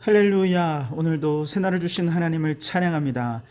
할렐루야. 오늘도 새날을 주신 하나님을 찬양합니다.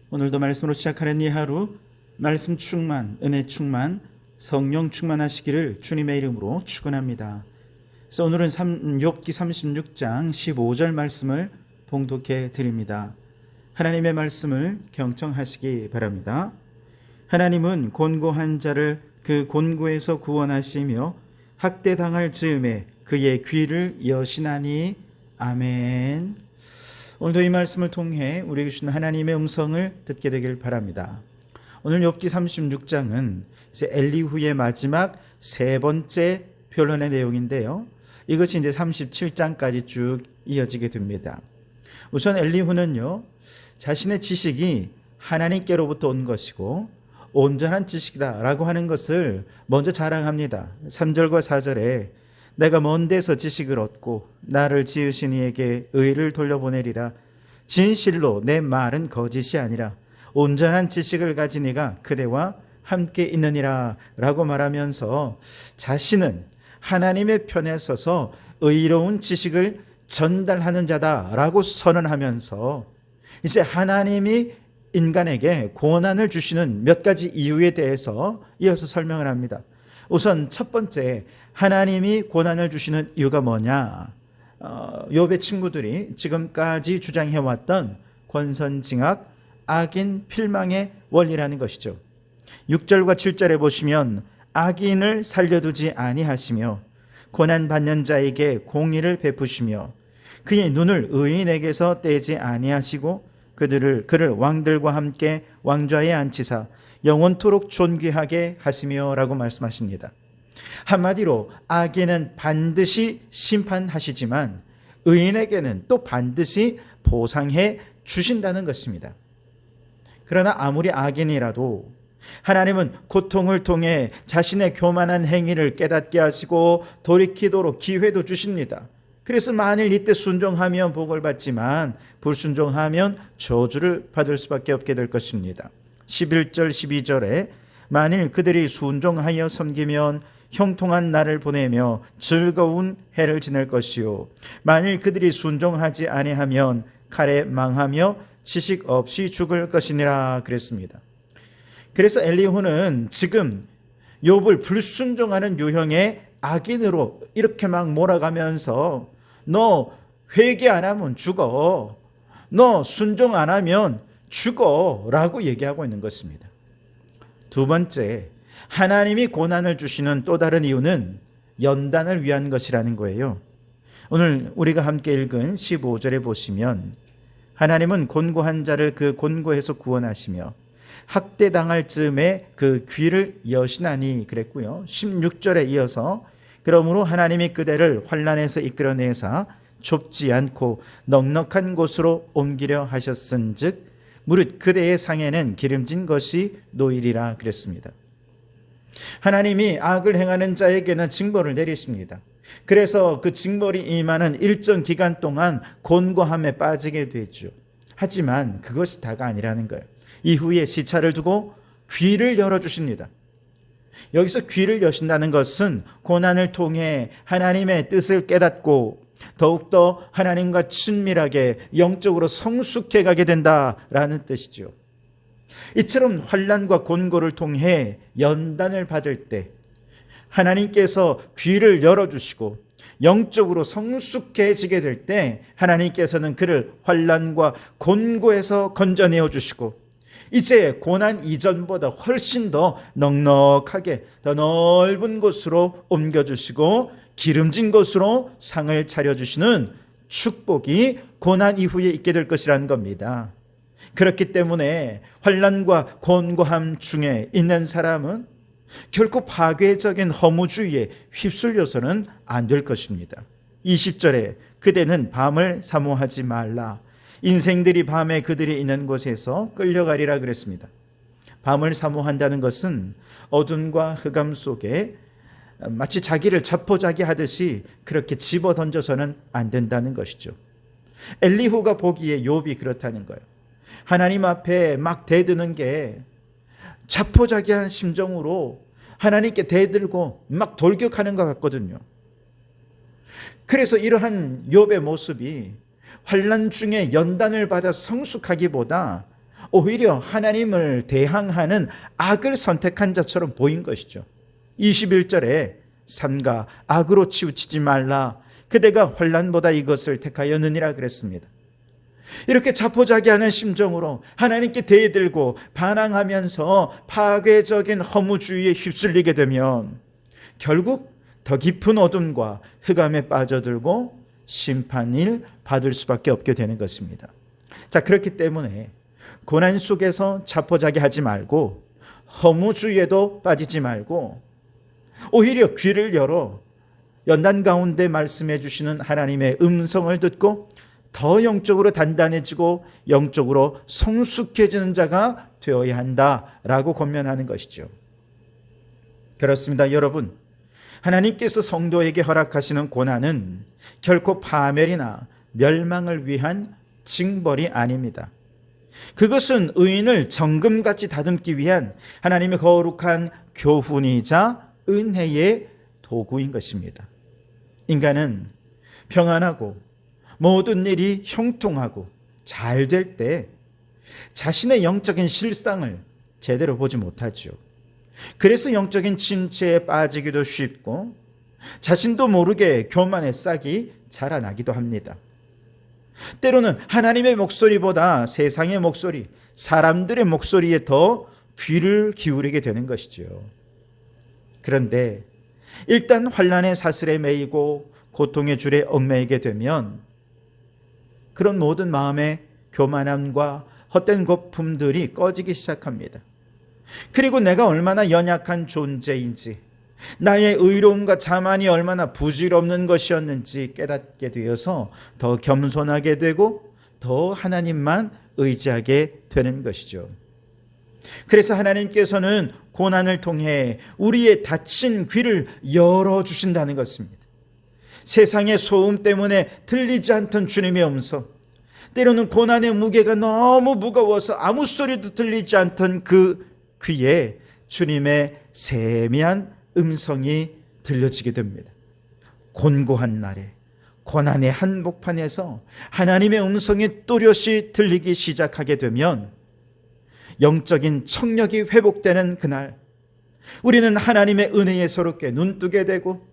오늘도 말씀으로 시작하는 이 하루 말씀 충만, 은혜 충만, 성령 충만하시기를 주님의 이름으로 축원합니다. 그래서 오늘은 욥기 36장 15절 말씀을 봉독해 드립니다. 하나님의 말씀을 경청하시기 바랍니다. 하나님은 곤고한 자를 그 곤고에서 구원하시며 학대당할 즈음에 그의 귀를 여시나니 아멘. 오늘도 이 말씀을 통해 우리에게 주신 하나님의 음성을 듣게 되길 바랍니다. 오늘 욥기 36장은 이제 엘리후의 마지막 세 번째 변론의 내용인데요. 이것이 이제 37장까지 쭉 이어지게 됩니다. 우선 엘리후는요, 자신의 지식이 하나님께로부터 온 것이고 온전한 지식이다라고 하는 것을 먼저 자랑합니다. 3절과 4절에 내가 먼 데서 지식을 얻고 나를 지으신 이에게 의를 돌려보내리라. 진실로 내 말은 거짓이 아니라 온전한 지식을 가진 이가 그대와 함께 있느니라 라고 말하면서 자신은 하나님의 편에 서서 의로운 지식을 전달하는 자다라고 선언하면서 이제 하나님이 인간에게 고난을 주시는 몇 가지 이유에 대해서 이어서 설명을 합니다. 우선 첫 번째, 하나님이 고난을 주시는 이유가 뭐냐? 욥의 친구들이 지금까지 주장해왔던 권선징악, 악인 필망의 원리라는 것이죠. 6절과 7절에 보시면 악인을 살려두지 아니하시며 고난받는 자에게 공의를 베푸시며 그의 눈을 의인에게서 떼지 아니하시고 그를 왕들과 함께 왕좌에 앉히사 영원토록 존귀하게 하시며 라고 말씀하십니다. 한마디로 악인은 반드시 심판하시지만 의인에게는 또 반드시 보상해 주신다는 것입니다. 그러나 아무리 악인이라도 하나님은 고통을 통해 자신의 교만한 행위를 깨닫게 하시고 돌이키도록 기회도 주십니다. 그래서 만일 이때 순종하면 복을 받지만 불순종하면 저주를 받을 수밖에 없게 될 것입니다. 11절 12절에 만일 그들이 순종하여 섬기면 형통한 날을 보내며 즐거운 해를 지낼 것이요 만일 그들이 순종하지 아니하면 칼에 망하며 지식 없이 죽을 것이니라 그랬습니다. 그래서 엘리후는 지금 욥을 불순종하는 유형의 악인으로 이렇게 막 몰아가면서 너 회개 안 하면 죽어, 너 순종 안 하면 죽어 라고 얘기하고 있는 것입니다. 두 번째, 하나님이 고난을 주시는 또 다른 이유는 연단을 위한 것이라는 거예요. 오늘 우리가 함께 읽은 15절에 보시면 하나님은 곤고한 자를 그 곤고에서 구원하시며 학대당할 즈음에 그 귀를 여시나니 그랬고요. 16절에 이어서 그러므로 하나님이 그대를 환난에서 이끌어내사 좁지 않고 넉넉한 곳으로 옮기려 하셨은즉 무릇 그대의 상에는 기름진 것이 놓이리라 그랬습니다. 하나님이 악을 행하는 자에게는 징벌을 내리십니다. 그래서 그 징벌이 임하는 일정 기간 동안 곤고함에 빠지게 되죠. 하지만 그것이 다가 아니라는 거예요. 이후에 시차를 두고 귀를 열어주십니다. 여기서 귀를 여신다는 것은 고난을 통해 하나님의 뜻을 깨닫고 더욱더 하나님과 친밀하게 영적으로 성숙해 가게 된다라는 뜻이죠. 이처럼 환난과 곤고를 통해 연단을 받을 때 하나님께서 귀를 열어주시고 영적으로 성숙해지게 될 때 하나님께서는 그를 환난과 곤고에서 건져내어 주시고 이제 고난 이전보다 훨씬 더 넉넉하게 더 넓은 곳으로 옮겨주시고 기름진 곳으로 상을 차려주시는 축복이 고난 이후에 있게 될 것이라는 겁니다. 그렇기 때문에 환난과 곤고함 중에 있는 사람은 결코 파괴적인 허무주의에 휩쓸려서는 안 될 것입니다. 20절에 그대는 밤을 사모하지 말라. 인생들이 밤에 그들이 있는 곳에서 끌려가리라 그랬습니다. 밤을 사모한다는 것은 어둠과 흑암 속에 마치 자기를 자포자기 하듯이 그렇게 집어던져서는 안 된다는 것이죠. 엘리후가 보기에 욥이 그렇다는 거예요. 하나님 앞에 막 대드는 게 자포자기한 심정으로 하나님께 대들고 막 돌격하는 것 같거든요. 그래서 이러한 욥의 모습이 환난 중에 연단을 받아 성숙하기보다 오히려 하나님을 대항하는 악을 선택한 자처럼 보인 것이죠. 21절에 삼가 악으로 치우치지 말라. 그대가 환난보다 이것을 택하였느니라 그랬습니다. 이렇게 자포자기하는 심정으로 하나님께 대들고 반항하면서 파괴적인 허무주의에 휩쓸리게 되면 결국 더 깊은 어둠과 흑암에 빠져들고 심판을 받을 수밖에 없게 되는 것입니다. 자, 그렇기 때문에 고난 속에서 자포자기하지 말고 허무주의에도 빠지지 말고 오히려 귀를 열어 연단 가운데 말씀해 주시는 하나님의 음성을 듣고 더 영적으로 단단해지고 영적으로 성숙해지는 자가 되어야 한다라고 권면하는 것이죠. 그렇습니다. 여러분, 하나님께서 성도에게 허락하시는 고난은 결코 파멸이나 멸망을 위한 징벌이 아닙니다. 그것은 의인을 정금같이 다듬기 위한 하나님의 거룩한 교훈이자 은혜의 도구인 것입니다. 인간은 평안하고 모든 일이 형통하고 잘 될 때 자신의 영적인 실상을 제대로 보지 못하죠. 그래서 영적인 침체에 빠지기도 쉽고 자신도 모르게 교만의 싹이 자라나기도 합니다. 때로는 하나님의 목소리보다 세상의 목소리, 사람들의 목소리에 더 귀를 기울이게 되는 것이죠. 그런데 일단 환난의 사슬에 매이고 고통의 줄에 얽매이게 되면 그런 모든 마음의 교만함과 헛된 거품들이 꺼지기 시작합니다. 그리고 내가 얼마나 연약한 존재인지, 나의 의로움과 자만이 얼마나 부질없는 것이었는지 깨닫게 되어서 더 겸손하게 되고 더 하나님만 의지하게 되는 것이죠. 그래서 하나님께서는 고난을 통해 우리의 닫힌 귀를 열어주신다는 것입니다. 세상의 소음 때문에 들리지 않던 주님의 음성, 때로는 고난의 무게가 너무 무거워서 아무 소리도 들리지 않던 그 귀에 주님의 세미한 음성이 들려지게 됩니다. 곤고한 날에 고난의 한복판에서 하나님의 음성이 또렷이 들리기 시작하게 되면 영적인 청력이 회복되는 그날 우리는 하나님의 은혜에 새롭게 눈뜨게 되고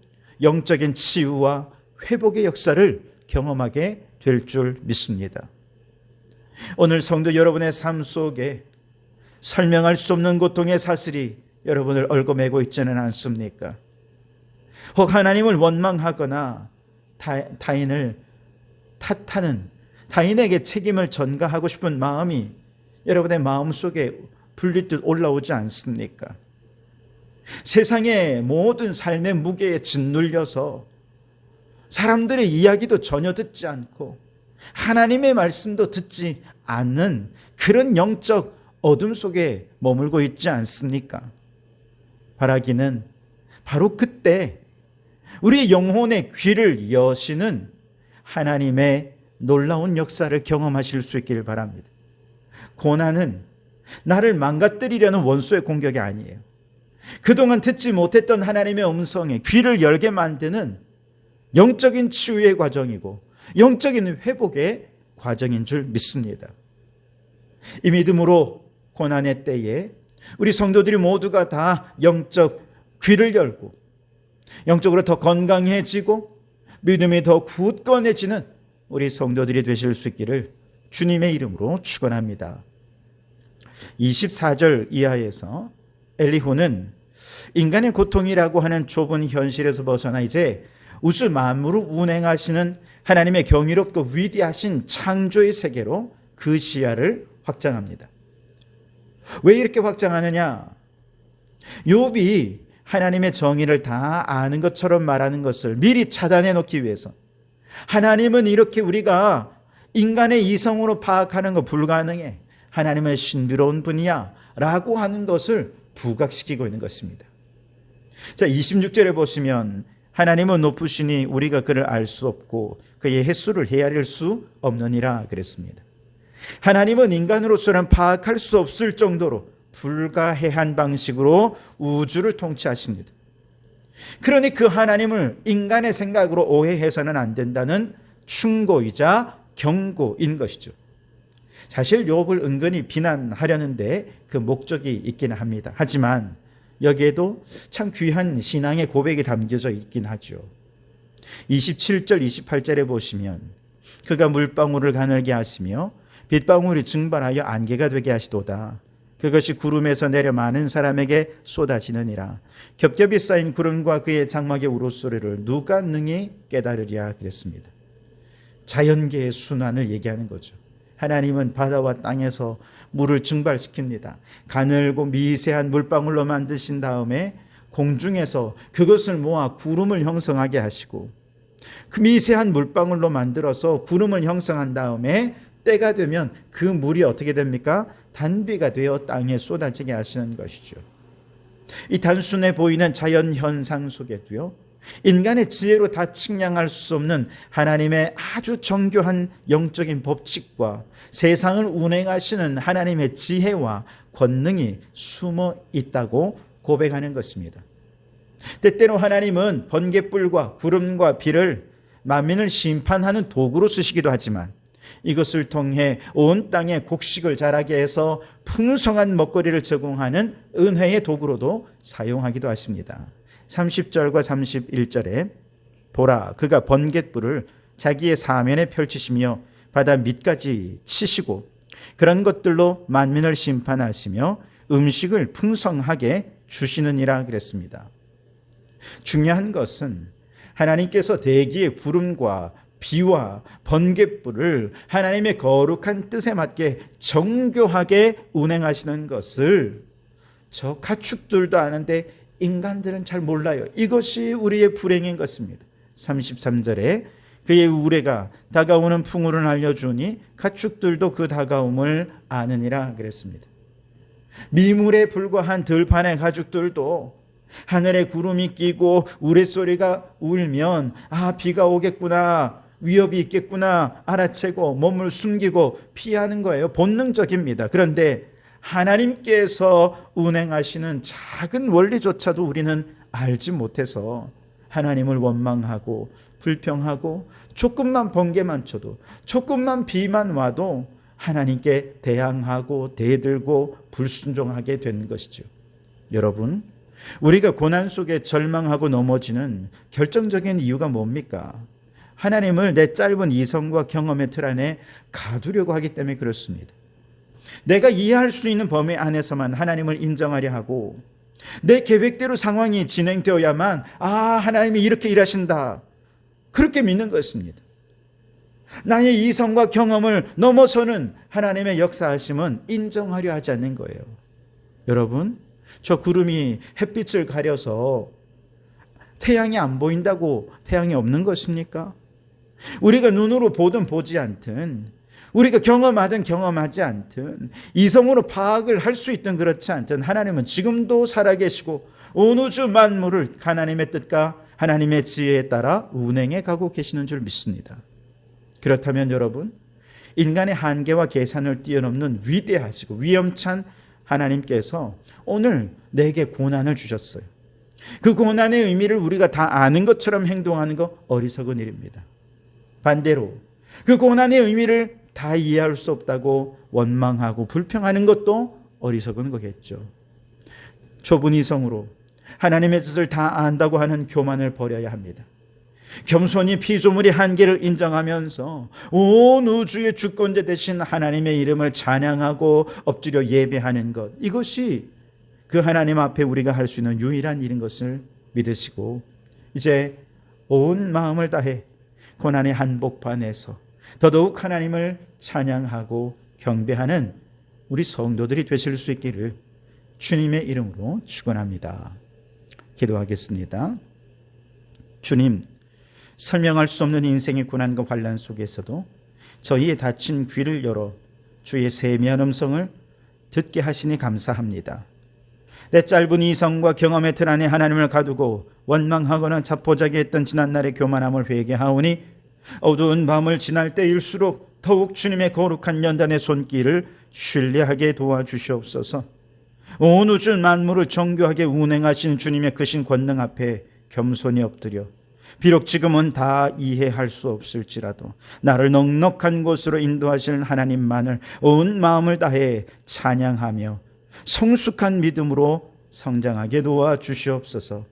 영적인 치유와 회복의 역사를 경험하게 될 줄 믿습니다. 오늘 성도 여러분의 삶 속에 설명할 수 없는 고통의 사슬이 여러분을 얽어매고 있지는 않습니까? 혹 하나님을 원망하거나 타인을 탓하는, 타인에게 책임을 전가하고 싶은 마음이 여러분의 마음속에 불리듯 올라오지 않습니까? 세상의 모든 삶의 무게에 짓눌려서 사람들의 이야기도 전혀 듣지 않고 하나님의 말씀도 듣지 않는 그런 영적 어둠 속에 머물고 있지 않습니까? 바라기는 바로 그때 우리 영혼의 귀를 여시는 하나님의 놀라운 역사를 경험하실 수 있길 바랍니다. 고난은 나를 망가뜨리려는 원수의 공격이 아니에요. 그동안 듣지 못했던 하나님의 음성에 귀를 열게 만드는 영적인 치유의 과정이고 영적인 회복의 과정인 줄 믿습니다. 이 믿음으로 고난의 때에 우리 성도들이 모두가 다 영적 귀를 열고 영적으로 더 건강해지고 믿음이 더 굳건해지는 우리 성도들이 되실 수 있기를 주님의 이름으로 축원합니다. 24절 이하에서 엘리후는 인간의 고통이라고 하는 좁은 현실에서 벗어나 이제 우주 만물을 운행하시는 하나님의 경이롭고 위대하신 창조의 세계로 그 시야를 확장합니다. 왜 이렇게 확장하느냐? 욥이 하나님의 정의를 다 아는 것처럼 말하는 것을 미리 차단해 놓기 위해서, 하나님은 이렇게 우리가 인간의 이성으로 파악하는 거 불가능해, 하나님은 신비로운 분이야 라고 하는 것을 부각시키고 있는 것입니다. 자, 26절에 보시면 하나님은 높으시니 우리가 그를 알 수 없고 그의 횟수를 헤아릴 수 없느니라 그랬습니다. 하나님은 인간으로서는 파악할 수 없을 정도로 불가해한 방식으로 우주를 통치하십니다. 그러니 그 하나님을 인간의 생각으로 오해해서는 안 된다는 충고이자 경고인 것이죠. 사실 욥을 은근히 비난하려는데 그 목적이 있기는 합니다. 하지만 여기에도 참 귀한 신앙의 고백이 담겨져 있긴 하죠. 27절 28절에 보시면 그가 물방울을 가늘게 하시며 빗방울이 증발하여 안개가 되게 하시도다. 그것이 구름에서 내려 많은 사람에게 쏟아지느니라. 겹겹이 쌓인 구름과 그의 장막의 우로소리를 누가 능히 깨달으랴 그랬습니다. 자연계의 순환을 얘기하는 거죠. 하나님은 바다와 땅에서 물을 증발시킵니다. 가늘고 미세한 물방울로 만드신 다음에 공중에서 그것을 모아 구름을 형성하게 하시고 그 미세한 물방울로 만들어서 구름을 형성한 다음에 때가 되면 그 물이 어떻게 됩니까? 단비가 되어 땅에 쏟아지게 하시는 것이죠. 이 단순해 보이는 자연 현상 속에도요, 인간의 지혜로 다 측량할 수 없는 하나님의 아주 정교한 영적인 법칙과 세상을 운행하시는 하나님의 지혜와 권능이 숨어 있다고 고백하는 것입니다. 때때로 하나님은 번갯불과 구름과 비를 만민을 심판하는 도구로 쓰시기도 하지만 이것을 통해 온 땅에 곡식을 자라게 해서 풍성한 먹거리를 제공하는 은혜의 도구로도 사용하기도 하십니다. 30절과 31절에 보라 그가 번갯불을 자기의 사면에 펼치시며 바다 밑까지 치시고 그런 것들로 만민을 심판하시며 음식을 풍성하게 주시느니라 그랬습니다. 중요한 것은 하나님께서 대기의 구름과 비와 번갯불을 하나님의 거룩한 뜻에 맞게 정교하게 운행하시는 것을 저 가축들도 아는데 인간들은 잘 몰라요. 이것이 우리의 불행인 것입니다. 33절에 그의 우레가 다가오는 풍울을 알려주니 가축들도 그 다가옴을 아느니라 그랬습니다. 미물에 불과한 들판의 가축들도 하늘에 구름이 끼고 우레소리가 울면 비가 오겠구나, 위협이 있겠구나 알아채고 몸을 숨기고 피하는 거예요. 본능적입니다. 그런데 하나님께서 운행하시는 작은 원리조차도 우리는 알지 못해서 하나님을 원망하고 불평하고 조금만 번개만 쳐도 조금만 비만 와도 하나님께 대항하고 대들고 불순종하게 된 것이죠. 여러분, 우리가 고난 속에 절망하고 넘어지는 결정적인 이유가 뭡니까? 하나님을 내 짧은 이성과 경험의 틀 안에 가두려고 하기 때문에 그렇습니다. 내가 이해할 수 있는 범위 안에서만 하나님을 인정하려 하고 내 계획대로 상황이 진행되어야만 하나님이 이렇게 일하신다 그렇게 믿는 것입니다. 나의 이성과 경험을 넘어서는 하나님의 역사하심은 인정하려 하지 않는 거예요. 여러분, 저 구름이 햇빛을 가려서 태양이 안 보인다고 태양이 없는 것입니까? 우리가 눈으로 보든 보지 않든 우리가 경험하든 경험하지 않든 이성으로 파악을 할 수 있든 그렇지 않든 하나님은 지금도 살아계시고 온 우주 만물을 하나님의 뜻과 하나님의 지혜에 따라 운행해 가고 계시는 줄 믿습니다. 그렇다면 여러분, 인간의 한계와 계산을 뛰어넘는 위대하시고 위엄찬 하나님께서 오늘 내게 고난을 주셨어요. 그 고난의 의미를 우리가 다 아는 것처럼 행동하는 거 어리석은 일입니다. 반대로 그 고난의 의미를 다 이해할 수 없다고 원망하고 불평하는 것도 어리석은 거겠죠. 좁은 이성으로 하나님의 뜻을 다 안다고 하는 교만을 버려야 합니다. 겸손히 피조물의 한계를 인정하면서 온 우주의 주권자 되신 하나님의 이름을 찬양하고 엎드려 예배하는 것, 이것이 그 하나님 앞에 우리가 할 수 있는 유일한 일인 것을 믿으시고 이제 온 마음을 다해 고난의 한복판에서 더더욱 하나님을 찬양하고 경배하는 우리 성도들이 되실 수 있기를 주님의 이름으로 축원합니다. 기도하겠습니다. 주님, 설명할 수 없는 인생의 고난과 환난 속에서도 저희의 닫힌 귀를 열어 주의 세미한 음성을 듣게 하시니 감사합니다. 내 짧은 이성과 경험의 틀 안에 하나님을 가두고 원망하거나 자포자기 했던 지난날의 교만함을 회개하오니 어두운 밤을 지날 때일수록 더욱 주님의 거룩한 연단의 손길을 신뢰하게 도와주시옵소서. 온 우주 만물을 정교하게 운행하신 주님의 크신 권능 앞에 겸손히 엎드려 비록 지금은 다 이해할 수 없을지라도 나를 넉넉한 곳으로 인도하시는 하나님만을 온 마음을 다해 찬양하며 성숙한 믿음으로 성장하게 도와 주시옵소서.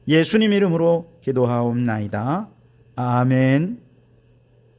예수님 이름으로 기도하옵나이다. 아멘.